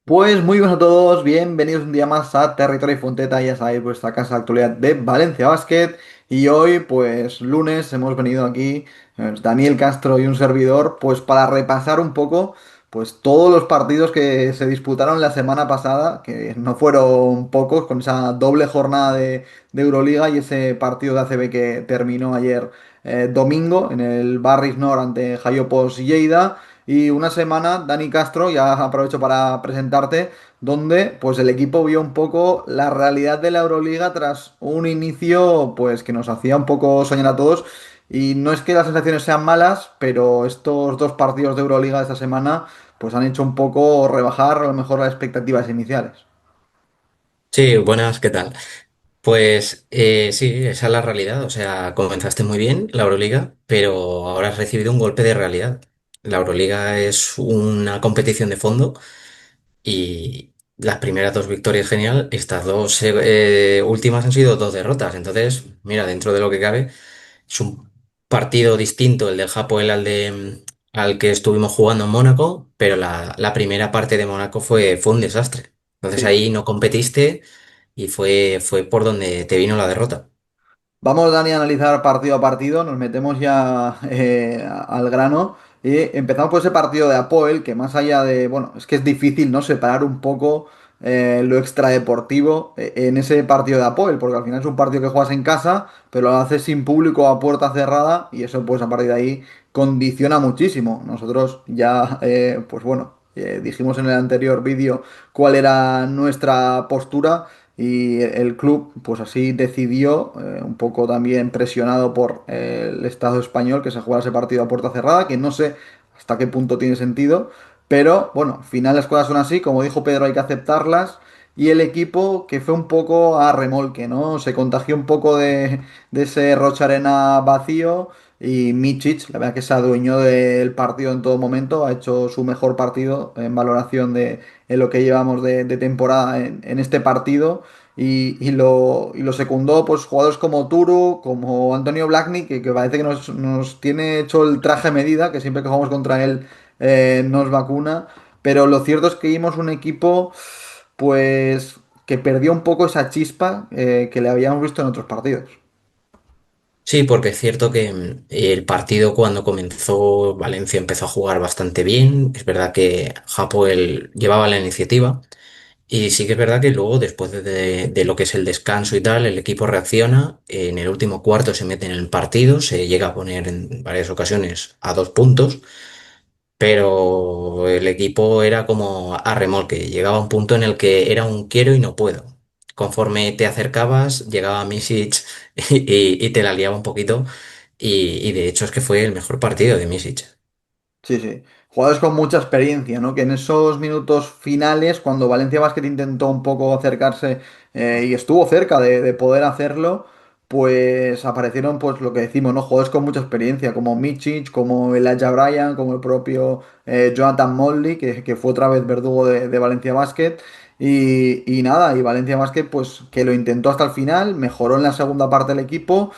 Pues muy buenos a todos, bienvenidos un día más a Territorio y Fonteta, ya sabéis, vuestra casa de actualidad de Valencia Basket. Y hoy, pues lunes, hemos venido aquí, Daniel Castro y un servidor, pues para repasar un poco, pues todos los partidos que se disputaron la semana pasada, que no fueron pocos, con esa doble jornada de Euroliga y ese partido de ACB que terminó ayer domingo en el Barris Nord ante Jayopos y Lleida. Y una semana, Dani Castro, ya aprovecho para presentarte, donde pues el equipo vio un poco la realidad de la Euroliga tras un inicio pues que nos hacía un poco soñar a todos. Y no es que las sensaciones sean malas, pero estos dos partidos de Euroliga de esta semana pues han hecho un poco rebajar a lo mejor las expectativas iniciales. Sí, buenas, ¿qué tal? Pues sí, esa es la realidad. O sea, comenzaste muy bien la Euroliga, pero ahora has recibido un golpe de realidad. La Euroliga es una competición de fondo y las primeras dos victorias genial, estas dos últimas han sido dos derrotas. Entonces, mira, dentro de lo que cabe, es un partido distinto el del Hapoel al que estuvimos jugando en Mónaco, pero la primera parte de Mónaco fue un desastre. Entonces Sí. ahí no competiste y fue por donde te vino la derrota. Vamos, Dani, a analizar partido a partido, nos metemos ya al grano y empezamos por ese partido de Apoel, que más allá de, bueno, es que es difícil, ¿no? Separar un poco lo extradeportivo en ese partido de Apoel, porque al final es un partido que juegas en casa, pero lo haces sin público a puerta cerrada y eso pues a partir de ahí condiciona muchísimo. Nosotros ya, pues bueno, dijimos en el anterior vídeo cuál era nuestra postura. Y el club, pues así decidió, un poco también presionado por el Estado español, que se juega ese partido a puerta cerrada, que no sé hasta qué punto tiene sentido, pero bueno, al final las cosas son así, como dijo Pedro, hay que aceptarlas. Y el equipo que fue un poco a remolque, ¿no? Se contagió un poco de ese Rocha Arena vacío y Mičić, la verdad que se adueñó del partido en todo momento, ha hecho su mejor partido en valoración de en lo que llevamos de temporada en este partido y lo secundó pues jugadores como Turu, como Antonio Blackney, que parece que nos tiene hecho el traje a medida, que siempre que jugamos contra él nos vacuna, pero lo cierto es que vimos un equipo pues que perdió un poco esa chispa que le habíamos visto en otros partidos. Sí, porque es cierto que el partido cuando comenzó Valencia empezó a jugar bastante bien. Es verdad que Hapoel llevaba la iniciativa. Y sí que es verdad que luego, después de lo que es el descanso y tal, el equipo reacciona, en el último cuarto se mete en el partido, se llega a poner en varias ocasiones a 2 puntos, pero el equipo era como a remolque, llegaba a un punto en el que era un quiero y no puedo. Conforme te acercabas, llegaba Misic y te la liaba un poquito, y de hecho es que fue el mejor partido de Misic. Sí, sí. Jugadores con mucha experiencia, ¿no? Que en esos minutos finales, cuando Valencia Basket intentó un poco acercarse y estuvo cerca de poder hacerlo, pues aparecieron, pues lo que decimos, ¿no? Jugadores con mucha experiencia, como Mičić, como Elijah Bryan, como el propio Jonathan Mosley, que fue otra vez verdugo de Valencia Basket. Y nada, y Valencia Basket, pues que lo intentó hasta el final, mejoró en la segunda parte del equipo.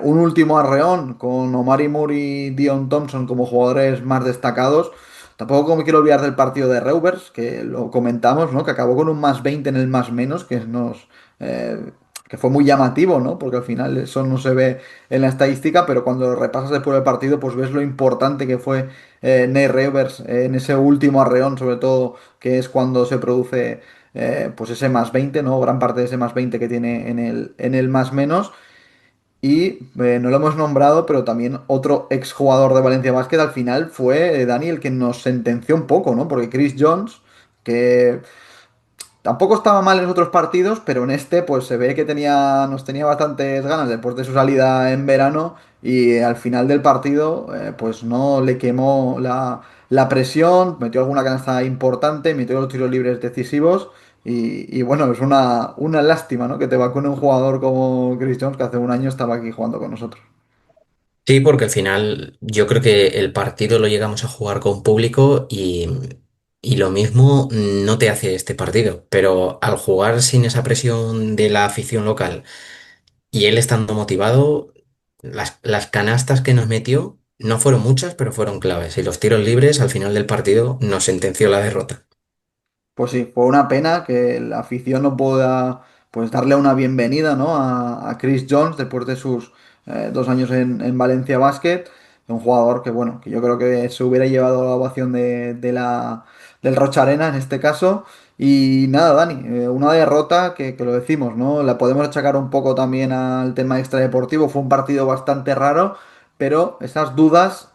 Un último arreón con Omari Moore y Dion Thompson como jugadores más destacados. Tampoco me quiero olvidar del partido de Reuvers, que lo comentamos, ¿no? Que acabó con un más 20 en el más menos, que fue muy llamativo, ¿no? Porque al final eso no se ve en la estadística, pero cuando lo repasas después del partido, pues ves lo importante que fue Nate Reuvers en ese último arreón, sobre todo, que es cuando se produce pues ese más 20, ¿no? Gran parte de ese más 20 que tiene en el más menos. Y no lo hemos nombrado, pero también otro exjugador de Valencia Basket al final fue Dani el que nos sentenció un poco, ¿no? Porque Chris Jones, que tampoco estaba mal en los otros partidos, pero en este pues se ve que nos tenía bastantes ganas después de su salida en verano y al final del partido pues no le quemó la presión, metió alguna canasta importante, metió los tiros libres decisivos y bueno, es una lástima, ¿no? Que te vacune un jugador como Chris Jones que hace un año estaba aquí jugando con nosotros. Sí, porque al final yo creo que el partido lo llegamos a jugar con público y lo mismo no te hace este partido, pero al jugar sin esa presión de la afición local y él estando motivado, las canastas que nos metió no fueron muchas, pero fueron claves y los tiros libres al final del partido nos sentenció la derrota. Pues sí, fue una pena que la afición no pueda pues darle una bienvenida, ¿no? a Chris Jones después de sus 2 años en Valencia Basket. Un jugador que, bueno, que yo creo que se hubiera llevado la ovación del Rocha Arena en este caso. Y nada, Dani, una derrota que lo decimos, ¿no? La podemos achacar un poco también al tema extradeportivo. Fue un partido bastante raro, pero esas dudas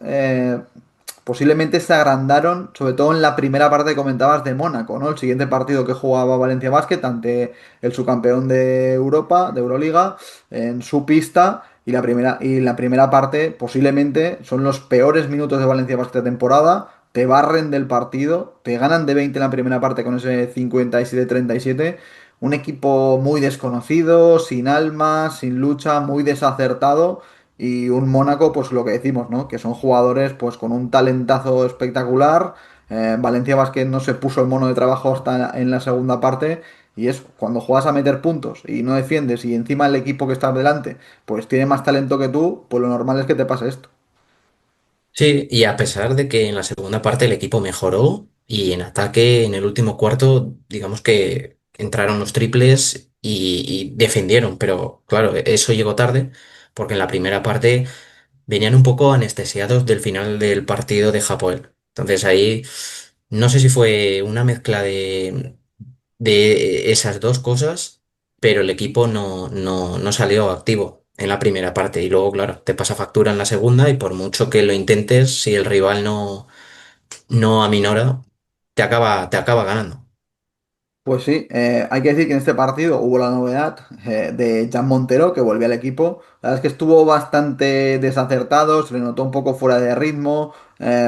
posiblemente se agrandaron, sobre todo en la primera parte que comentabas de Mónaco, ¿no? El siguiente partido que jugaba Valencia Basket ante el subcampeón de Europa, de Euroliga, en su pista. Y la primera parte posiblemente son los peores minutos de Valencia Basket de temporada. Te barren del partido, te ganan de 20 en la primera parte con ese 57-37. Un equipo muy desconocido, sin alma, sin lucha, muy desacertado. Y un Mónaco, pues lo que decimos, ¿no? Que son jugadores pues con un talentazo espectacular. Valencia Basket no se puso el mono de trabajo hasta en la segunda parte. Y es cuando juegas a meter puntos y no defiendes y encima el equipo que está delante pues tiene más talento que tú, pues lo normal es que te pase esto. Sí, y a pesar de que en la segunda parte el equipo mejoró y en ataque en el último cuarto, digamos que entraron los triples y defendieron, pero claro, eso llegó tarde porque en la primera parte venían un poco anestesiados del final del partido de Japón. Entonces ahí no sé si fue una mezcla de esas dos cosas, pero el equipo no salió activo en la primera parte y luego, claro, te pasa factura en la segunda y por mucho que lo intentes, si el rival no aminora, te acaba ganando. Pues sí, hay que decir que en este partido hubo la novedad de Jan Montero, que volvió al equipo. La verdad es que estuvo bastante desacertado, se le notó un poco fuera de ritmo,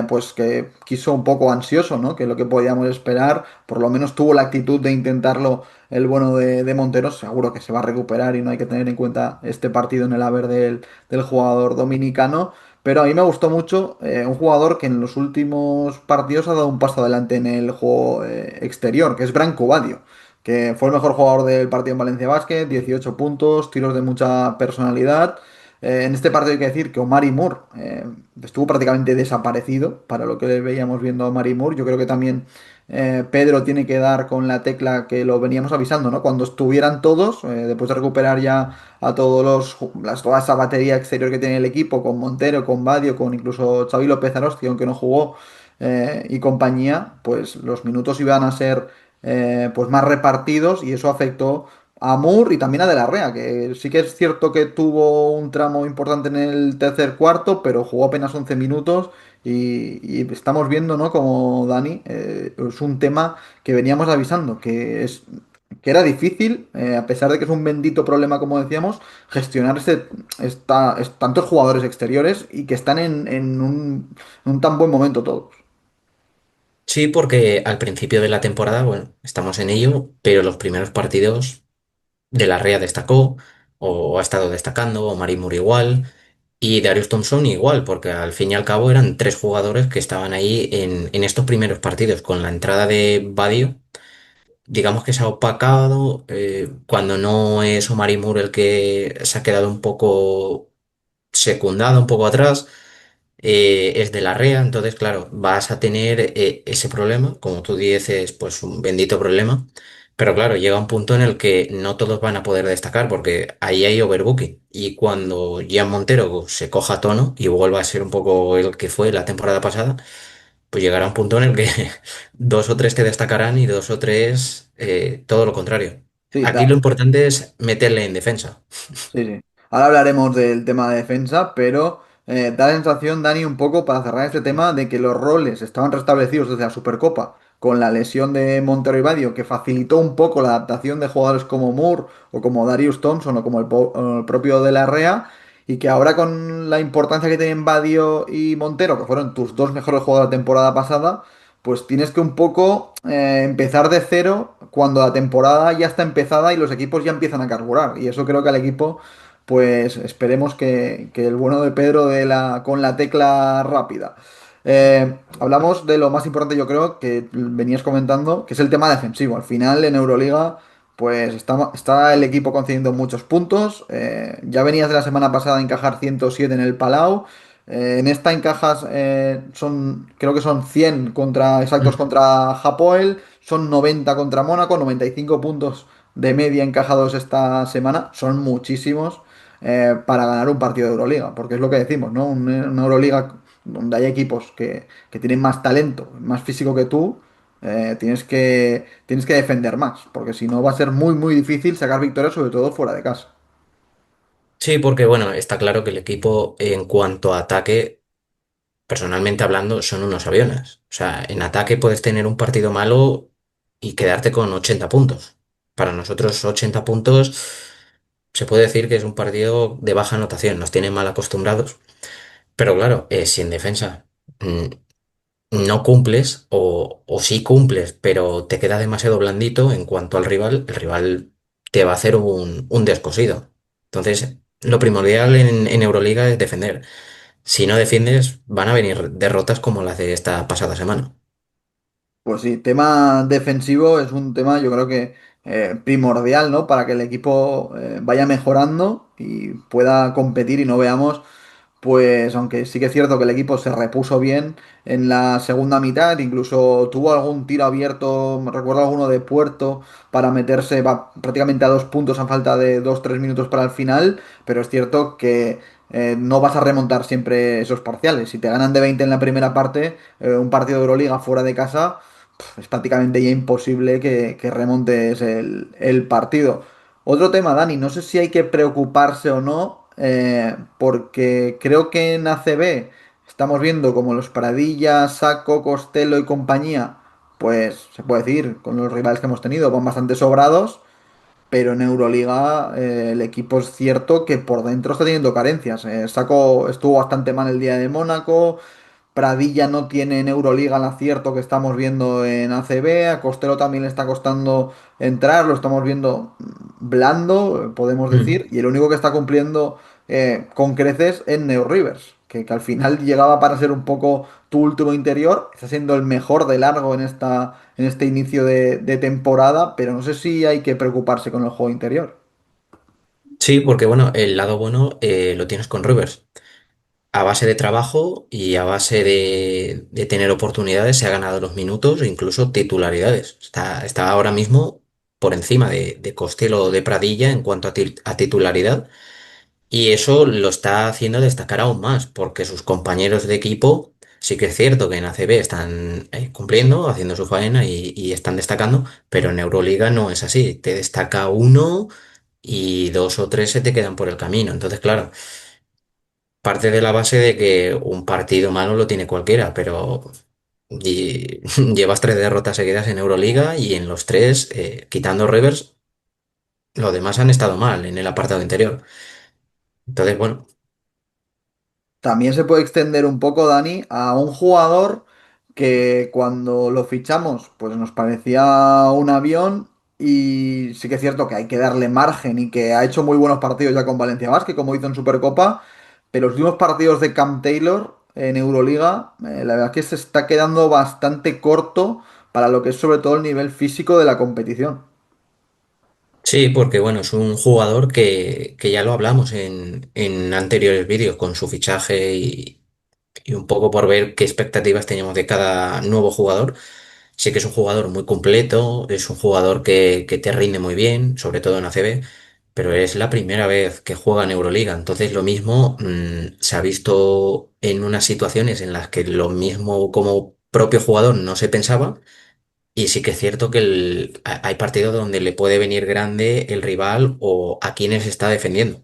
pues que quiso un poco ansioso, ¿no? Que es lo que podíamos esperar. Por lo menos tuvo la actitud de intentarlo el bueno de Montero. Seguro que se va a recuperar y no hay que tener en cuenta este partido en el haber del jugador dominicano. Pero a mí me gustó mucho un jugador que en los últimos partidos ha dado un paso adelante en el juego exterior, que es Branco Badio, que fue el mejor jugador del partido en Valencia Basket, 18 puntos, tiros de mucha personalidad. En este partido hay que decir que Omari Moore estuvo prácticamente desaparecido para lo que le veíamos viendo a Omari Moore. Yo creo que también Pedro tiene que dar con la tecla que lo veníamos avisando, ¿no? Cuando estuvieran todos, después de recuperar ya a toda esa batería exterior que tiene el equipo, con Montero, con Badio, con incluso Xavi López Arosti, aunque no jugó, y compañía, pues los minutos iban a ser pues más repartidos y eso afectó a Moore y también a De la Rea, que sí que es cierto que tuvo un tramo importante en el tercer cuarto, pero jugó apenas 11 minutos y estamos viendo, ¿no? Como Dani, es un tema que veníamos avisando, que era difícil, a pesar de que es un bendito problema, como decíamos, gestionar tantos jugadores exteriores y que están en un tan buen momento todos. Sí, porque al principio de la temporada, bueno, estamos en ello, pero los primeros partidos de la Rea destacó, o ha estado destacando, o Mari Moore igual, y Darius Thompson igual, porque al fin y al cabo eran tres jugadores que estaban ahí en estos primeros partidos. Con la entrada de Badio, digamos que se ha opacado, cuando no es Omari Moore el que se ha quedado un poco secundado, un poco atrás, es de la REA, entonces claro, vas a tener ese problema, como tú dices, pues un bendito problema, pero claro, llega un punto en el que no todos van a poder destacar porque ahí hay overbooking y cuando Gian Montero se coja tono y vuelva a ser un poco el que fue la temporada pasada, pues llegará un punto en el que dos o tres te destacarán y dos o tres todo lo contrario. Sí, Aquí lo importante es meterle en defensa. sí, sí. Ahora hablaremos del tema de defensa, pero da la sensación, Dani, un poco para cerrar este tema, de que los roles estaban restablecidos desde la Supercopa con la lesión de Montero y Badio, que facilitó un poco la adaptación de jugadores como Moore o como Darius Thompson o como el propio De La Rea, y que ahora con la importancia que tienen Badio y Montero, que fueron tus dos mejores jugadores de la temporada pasada, pues tienes que un poco empezar de cero cuando la temporada ya está empezada y los equipos ya empiezan a carburar. Y eso creo que al equipo, pues esperemos que el bueno de Pedro con la tecla rápida. Hablamos de lo más importante, yo creo, que venías comentando, que es el tema defensivo. Al final, en Euroliga, pues está el equipo consiguiendo muchos puntos. Ya venías de la semana pasada a encajar 107 en el Palau. En esta encajas, creo que son 100 exactos Mm. contra Hapoel, son 90 contra Mónaco, 95 puntos de media encajados esta semana, son muchísimos para ganar un partido de Euroliga, porque es lo que decimos, ¿no? Una Euroliga donde hay equipos que tienen más talento, más físico que tú, tienes que defender más, porque si no va a ser muy, muy difícil sacar victorias, sobre todo fuera de casa. Sí, porque bueno, está claro que el equipo en cuanto a ataque, personalmente hablando, son unos aviones. O sea, en ataque puedes tener un partido malo y quedarte con 80 puntos. Para nosotros 80 puntos se puede decir que es un partido de baja anotación, nos tienen mal acostumbrados. Pero claro, si en defensa no cumples o sí cumples, pero te queda demasiado blandito en cuanto al rival, el rival te va a hacer un descosido. Entonces, lo primordial en Euroliga es defender. Si no defiendes, van a venir derrotas como las de esta pasada semana. Pues sí, tema defensivo es un tema yo creo que primordial, ¿no? Para que el equipo vaya mejorando y pueda competir y no veamos pues aunque sí que es cierto que el equipo se repuso bien en la segunda mitad, incluso tuvo algún tiro abierto, me recuerdo alguno de Puerto para meterse prácticamente a 2 puntos a falta de 2, 3 minutos para el final, pero es cierto que no vas a remontar siempre esos parciales. Si te ganan de 20 en la primera parte, un partido de Euroliga fuera de casa, es prácticamente ya imposible que remontes el partido. Otro tema, Dani, no sé si hay que preocuparse o no, porque creo que en ACB estamos viendo como los Pradilla, Saco, Costello y compañía, pues se puede decir, con los rivales que hemos tenido, van bastante sobrados, pero en Euroliga el equipo es cierto que por dentro está teniendo carencias. Saco estuvo bastante mal el día de Mónaco, Pradilla no tiene en Euroliga el acierto que estamos viendo en ACB. A Costello también le está costando entrar, lo estamos viendo blando, podemos Mm. decir. Y el único que está cumpliendo con creces es Neo Rivers, que al final llegaba para ser un poco tu último interior. Está siendo el mejor de largo en este inicio de temporada, pero no sé si hay que preocuparse con el juego interior. Sí, porque bueno, el lado bueno lo tienes con Rivers. A base de trabajo y a base de tener oportunidades se ha ganado los minutos e incluso titularidades. Está ahora mismo por encima de Costello o de Pradilla en cuanto a titularidad. Y eso lo está haciendo destacar aún más, porque sus compañeros de equipo, sí que es cierto que en ACB están cumpliendo, haciendo su faena y están destacando, pero en Euroliga no es así. Te destaca uno y dos o tres se te quedan por el camino. Entonces, claro, parte de la base de que un partido malo lo tiene cualquiera, pero llevas tres derrotas seguidas en Euroliga y en los tres, quitando Rivers, los demás han estado mal en el apartado interior. Entonces, bueno. También se puede extender un poco, Dani, a un jugador que cuando lo fichamos, pues nos parecía un avión y sí que es cierto que hay que darle margen y que ha hecho muy buenos partidos ya con Valencia Basket, como hizo en Supercopa, pero los últimos partidos de Cam Taylor en Euroliga, la verdad es que se está quedando bastante corto para lo que es sobre todo el nivel físico de la competición. Sí, porque bueno, es un jugador que ya lo hablamos en anteriores vídeos con su fichaje y un poco por ver qué expectativas teníamos de cada nuevo jugador. Sí que es un jugador muy completo, es un jugador que te rinde muy bien, sobre todo en ACB, pero es la primera vez que juega en Euroliga. Entonces lo mismo se ha visto en unas situaciones en las que lo mismo como propio jugador no se pensaba. Y sí que es cierto que hay partidos donde le puede venir grande el rival o a quienes está defendiendo.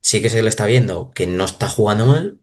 Sí que se le está viendo que no está jugando mal,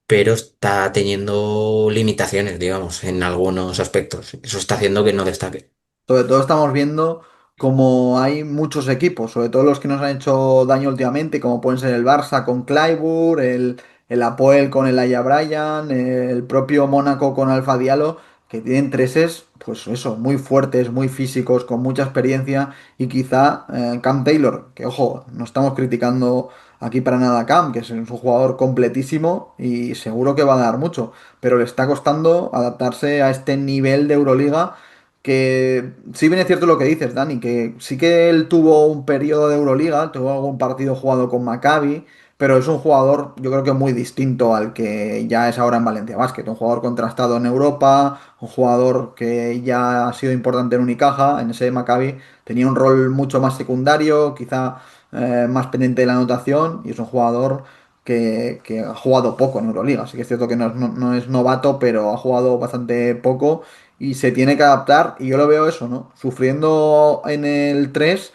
pero está teniendo limitaciones, digamos, en algunos aspectos. Eso está haciendo que no destaque. Sobre todo estamos viendo como hay muchos equipos, sobre todo los que nos han hecho daño últimamente, como pueden ser el Barça con Clyburn, el Apoel con el Aya Bryan, el propio Mónaco con Alfa Diallo, que tienen treses, pues eso, muy fuertes, muy físicos, con mucha experiencia, y quizá Cam Taylor, que ojo, no estamos criticando aquí para nada a Cam, que es un jugador completísimo y seguro que va a dar mucho, pero le está costando adaptarse a este nivel de Euroliga que sí bien es cierto lo que dices, Dani, que sí que él tuvo un periodo de Euroliga, tuvo algún partido jugado con Maccabi, pero es un jugador, yo creo que muy distinto al que ya es ahora en Valencia Basket. Un jugador contrastado en Europa, un jugador que ya ha sido importante en Unicaja, en ese Maccabi. Tenía un rol mucho más secundario, quizá más pendiente de la anotación, y es un jugador que ha jugado poco en Euroliga. Así que es cierto que no es novato, pero ha jugado bastante poco y se tiene que adaptar. Y yo lo veo eso, ¿no? Sufriendo en el 3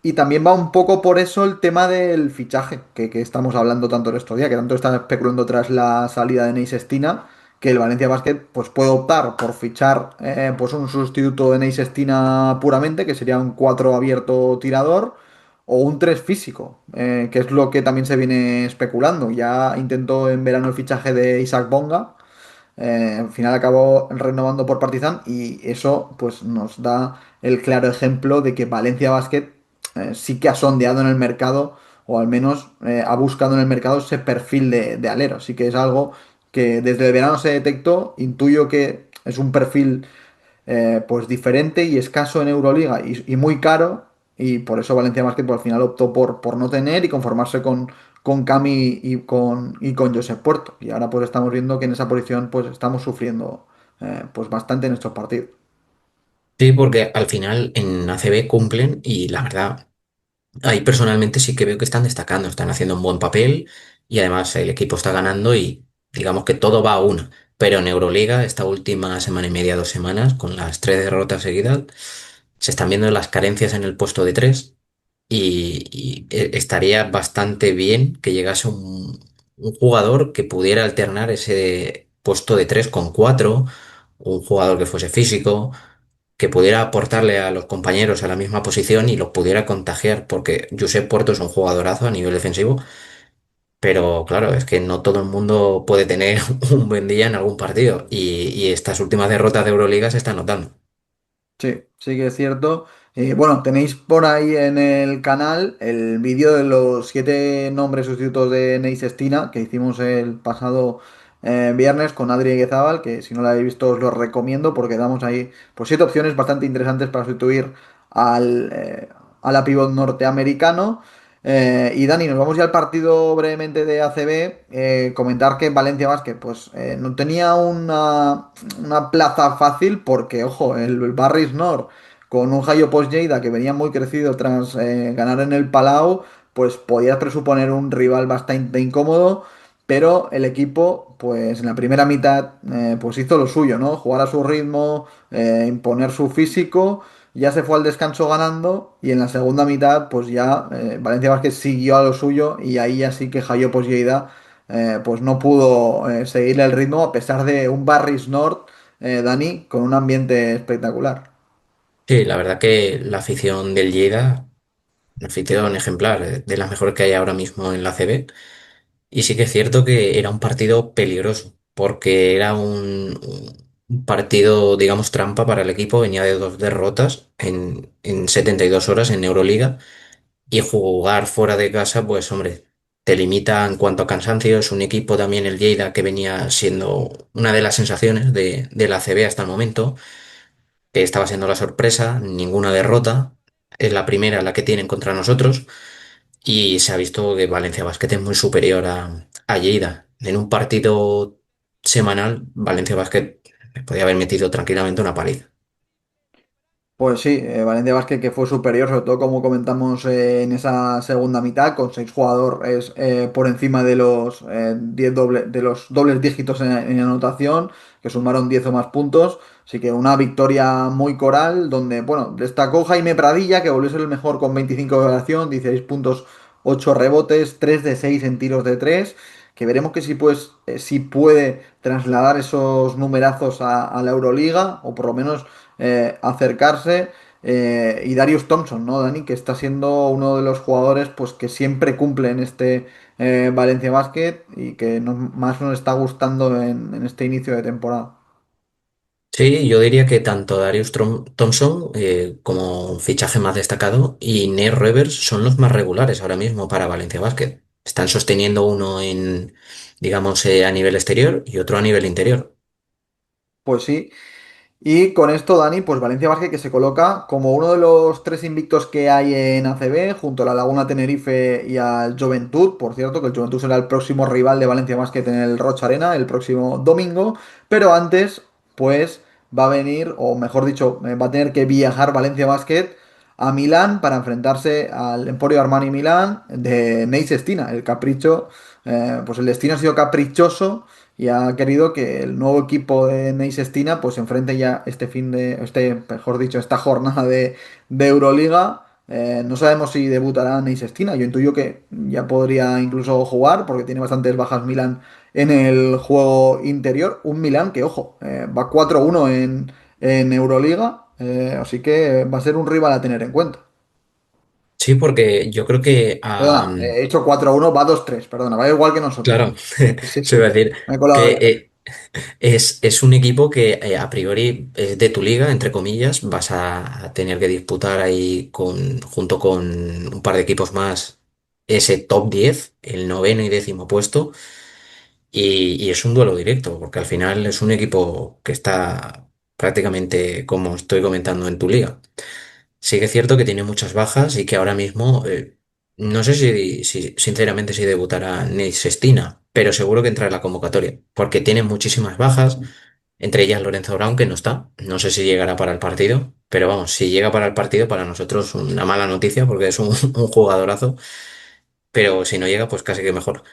y también va un poco por eso el tema del fichaje, que estamos hablando tanto en estos días, que tanto están especulando tras la salida de Neis Estina, que el Valencia Basket pues, puede optar por fichar pues un sustituto de Neis Estina puramente, que sería un 4 abierto tirador, o un 3 físico, que es lo que también se viene especulando. Ya intentó en verano el fichaje de Isaac Bonga, al final acabó renovando por Partizan y eso pues nos da el claro ejemplo de que Valencia Basket sí que ha sondeado en el mercado o al menos ha buscado en el mercado ese perfil de alero. Así que es algo que desde el verano se detectó, intuyo que es un perfil pues diferente y escaso en Euroliga y muy caro. Y por eso Valencia Basket pues, al final optó por no tener y conformarse con Cami y con Josep Puerto. Y ahora pues estamos viendo que en esa posición pues estamos sufriendo pues bastante en estos partidos. Sí, porque al final en ACB cumplen y la verdad, ahí personalmente sí que veo que están destacando, están haciendo un buen papel y además el equipo está ganando y digamos que todo va a una. Pero en Euroliga, esta última semana y media, 2 semanas, con las 3 derrotas seguidas, se están viendo las carencias en el puesto de tres y estaría bastante bien que llegase un jugador que pudiera alternar ese puesto de tres con cuatro, un jugador que fuese físico, que pudiera aportarle a los compañeros a la misma posición y los pudiera contagiar, porque Josep Porto es un jugadorazo a nivel defensivo, pero claro, es que no todo el mundo puede tener un buen día en algún partido y estas últimas derrotas de Euroliga se están notando. Sí, sí que es cierto. Bueno, tenéis por ahí en el canal el vídeo de los 7 nombres sustitutos de Neis Estina que hicimos el pasado viernes con Adri Eguezábal, que si no lo habéis visto os lo recomiendo porque damos ahí pues 7 opciones bastante interesantes para sustituir al, a la pívot norteamericano. Y Dani, nos vamos ya al partido brevemente de ACB. Comentar que Valencia Basket pues, no tenía una plaza fácil porque, ojo, el Barris Nord con un Jayo Post Lleida que venía muy crecido tras ganar en el Palau, pues podía presuponer un rival bastante incómodo, pero el equipo, pues en la primera mitad, pues hizo lo suyo, ¿no? Jugar a su ritmo, imponer su físico, ya se fue al descanso ganando y en la segunda mitad, pues ya Valencia Vázquez siguió a lo suyo y ahí ya sí que Jayo Post Lleida pues no pudo seguir el ritmo a pesar de un Barris Nord, Dani, con un ambiente espectacular. Sí, la verdad que la afición del Lleida, una afición ejemplar, de las mejores que hay ahora mismo en la CB. Y sí que es cierto que era un partido peligroso, porque era un partido, digamos, trampa para el equipo. Venía de 2 derrotas en 72 horas en Euroliga. Y jugar fuera de casa, pues hombre, te limita en cuanto a cansancio. Es un equipo también, el Lleida, que venía siendo una de las sensaciones de la CB hasta el momento, que estaba siendo la sorpresa, ninguna derrota. Es la primera la que tienen contra nosotros. Y se ha visto que Valencia Basket es muy superior a Lleida. En un partido semanal, Valencia Basket podía haber metido tranquilamente una paliza. Pues sí, Valencia Vázquez que fue superior, sobre todo como comentamos en esa segunda mitad, con 6 jugadores por encima de los 10 de los dobles dígitos en anotación, que sumaron 10 o más puntos. Así que una victoria muy coral, donde, bueno, destacó Jaime Pradilla, que volvió a ser el mejor con 25 de valoración, 16 puntos, 8 rebotes, 3 de 6 en tiros de 3 que veremos que si puede trasladar esos numerazos a la Euroliga, o por lo menos acercarse. Y Darius Thompson, ¿no, Dani? Que está siendo uno de los jugadores pues, que siempre cumple en este Valencia Basket y que más nos está gustando en este inicio de temporada. Sí, yo diría que tanto Thompson como un fichaje más destacado y Nate Revers son los más regulares ahora mismo para Valencia Basket. Están sosteniendo uno digamos, a nivel exterior y otro a nivel interior. Pues sí. Y con esto, Dani, pues Valencia Basket que se coloca como uno de los tres invictos que hay en ACB, junto a la Laguna Tenerife y al Juventud. Por cierto, que el Juventud será el próximo rival de Valencia Basket en el Rocha Arena el próximo domingo. Pero antes, pues va a venir, o mejor dicho, va a tener que viajar Valencia Basket a Milán para enfrentarse al Emporio Armani Milán de Neis Estina, el capricho. Pues el destino ha sido caprichoso y ha querido que el nuevo equipo de Neis Estina pues se enfrente ya mejor dicho, esta jornada de Euroliga. No sabemos si debutará Neis Estina. Yo intuyo que ya podría incluso jugar porque tiene bastantes bajas Milan en el juego interior. Un Milan que, ojo, va 4-1 en Euroliga, así que va a ser un rival a tener en cuenta. Sí, porque yo creo que, Perdona, he hecho 4-1, va 2-3, perdona, va igual que nosotros. claro, Sí, se iba a sí, decir me he colado que ya. es un equipo que a priori es de tu liga, entre comillas, vas a tener que disputar ahí junto con un par de equipos más ese top 10, el noveno y décimo puesto, y es un duelo directo, porque al final es un equipo que está prácticamente como estoy comentando en tu liga. Sí que es cierto que tiene muchas bajas y que ahora mismo no sé sinceramente si debutará Neil Sestina, pero seguro que entra en la convocatoria, porque tiene muchísimas bajas, entre ellas Lorenzo Brown, que no está. No sé si llegará para el partido, pero vamos, si llega para el partido, para nosotros una mala noticia, porque es un, un jugadorazo, pero si no llega, pues casi que mejor.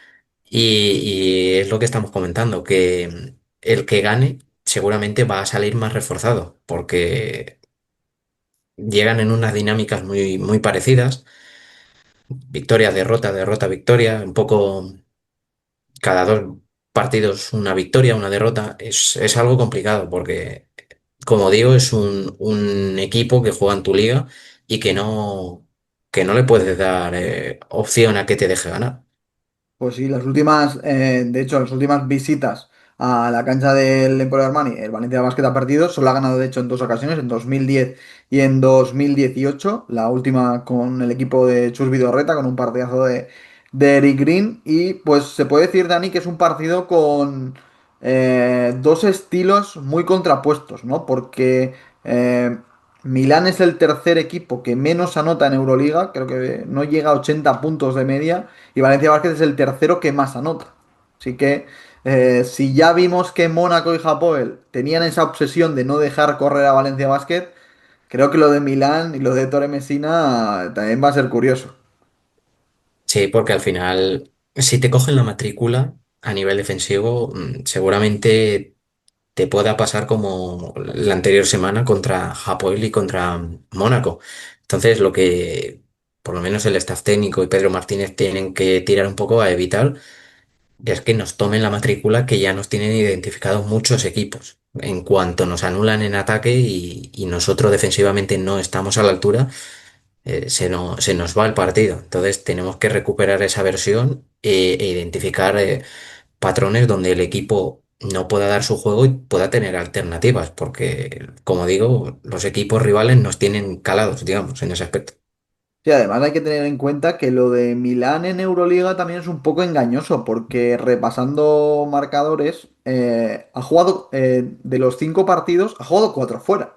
Y es lo que estamos comentando, que el que gane seguramente va a salir más reforzado, porque llegan en unas dinámicas muy parecidas. Victoria, derrota, derrota, victoria, un poco cada dos partidos una victoria, una derrota. Es algo complicado porque, como digo, es un equipo que juega en tu liga y que no le puedes dar opción a que te deje ganar. Pues sí, de hecho, las últimas visitas a la cancha del Emporio Armani, el Valencia Basket ha perdido, solo ha ganado de hecho en dos ocasiones, en 2010 y en 2018, la última con el equipo de Chus Vidorreta, con un partidazo de Eric Green, y pues se puede decir, Dani, que es un partido con dos estilos muy contrapuestos, ¿no? Porque Milán es el tercer equipo que menos anota en Euroliga, creo que no llega a 80 puntos de media, y Valencia Basket es el tercero que más anota. Así que si ya vimos que Mónaco y Hapoel tenían esa obsesión de no dejar correr a Valencia Basket, creo que lo de Milán y lo de Torre Messina también va a ser curioso. Sí, porque al final, si te cogen la matrícula a nivel defensivo, seguramente te pueda pasar como la anterior semana contra Hapoel y contra Mónaco. Entonces, lo que por lo menos el staff técnico y Pedro Martínez tienen que tirar un poco a evitar es que nos tomen la matrícula que ya nos tienen identificados muchos equipos. En cuanto nos anulan en ataque y nosotros defensivamente no estamos a la altura, se nos va el partido. Entonces tenemos que recuperar esa versión e identificar patrones donde el equipo no pueda dar su juego y pueda tener alternativas, porque, como digo, los equipos rivales nos tienen calados, digamos, en ese aspecto. Sí, además hay que tener en cuenta que lo de Milán en Euroliga también es un poco engañoso, porque repasando marcadores, ha jugado de los cinco partidos, ha jugado cuatro fuera.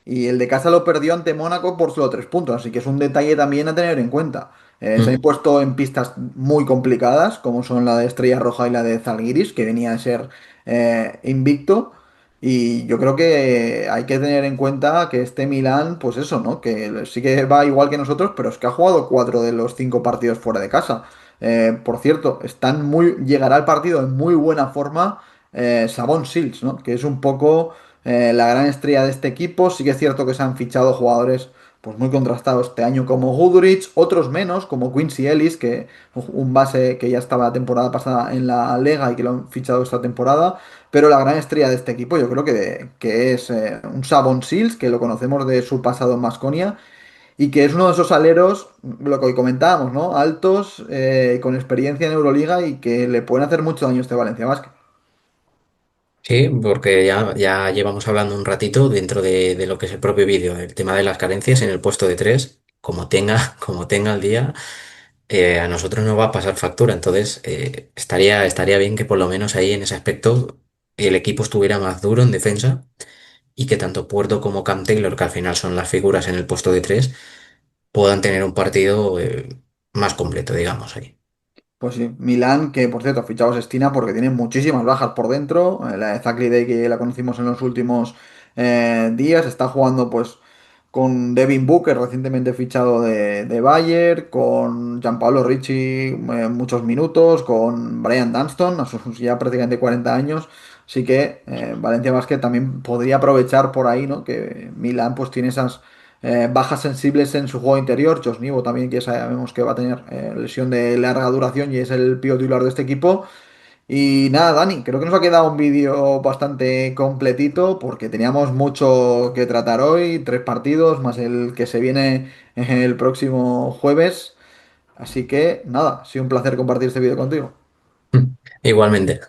Y el de casa lo perdió ante Mónaco por solo 3 puntos, así que es un detalle también a tener en cuenta. Se ha Mm. impuesto en pistas muy complicadas, como son la de Estrella Roja y la de Zalgiris, que venía a ser invicto. Y yo creo que hay que tener en cuenta que este Milán, pues eso, ¿no? Que sí que va igual que nosotros, pero es que ha jugado cuatro de los cinco partidos fuera de casa. Por cierto, llegará al partido en muy buena forma Savon Shields, ¿no? Que es un poco la gran estrella de este equipo. Sí que es cierto que se han fichado jugadores pues muy contrastados este año como Guduric, otros menos, como Quincy Ellis, que un base que ya estaba la temporada pasada en la Lega y que lo han fichado esta temporada. Pero la gran estrella de este equipo yo creo que es un Savon Shields, que lo conocemos de su pasado en Baskonia, y que es uno de esos aleros, lo que hoy comentábamos, ¿no? Altos, con experiencia en Euroliga y que le pueden hacer mucho daño a este Valencia Basket. Sí, porque ya llevamos hablando un ratito dentro de lo que es el propio vídeo, el tema de las carencias en el puesto de tres, como tenga el día, a nosotros nos va a pasar factura. Entonces, estaría bien que por lo menos ahí en ese aspecto el equipo estuviera más duro en defensa y que tanto Puerto como Cam Taylor, que al final son las figuras en el puesto de tres, puedan tener un partido más completo, digamos ahí. Pues sí, Milán, que por cierto, ha fichado a Sestina porque tiene muchísimas bajas por dentro. La de Zachary Day, que la conocimos en los últimos días, está jugando pues con Devin Booker, recientemente fichado de Bayern, con Gianpaolo Ricci muchos minutos, con Brian Dunston, a sus ya prácticamente 40 años. Así que Valencia Basket también podría aprovechar por ahí, ¿no? Que Milán pues tiene esas bajas sensibles en su juego interior. Josh Nivo también, que sabemos que va a tener lesión de larga duración y es el pío titular de este equipo. Y nada, Dani, creo que nos ha quedado un vídeo bastante completito porque teníamos mucho que tratar hoy, 3 partidos, más el que se viene el próximo jueves. Así que nada, ha sido un placer compartir este vídeo contigo. Igualmente.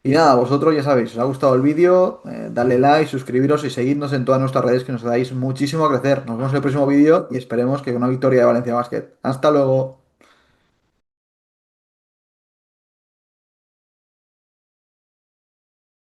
Y nada, vosotros ya sabéis, si os ha gustado el vídeo, dadle like, suscribiros y seguidnos en todas nuestras redes que nos dais muchísimo a crecer. Nos vemos en el próximo vídeo y esperemos que con una victoria de Valencia Basket. Hasta luego.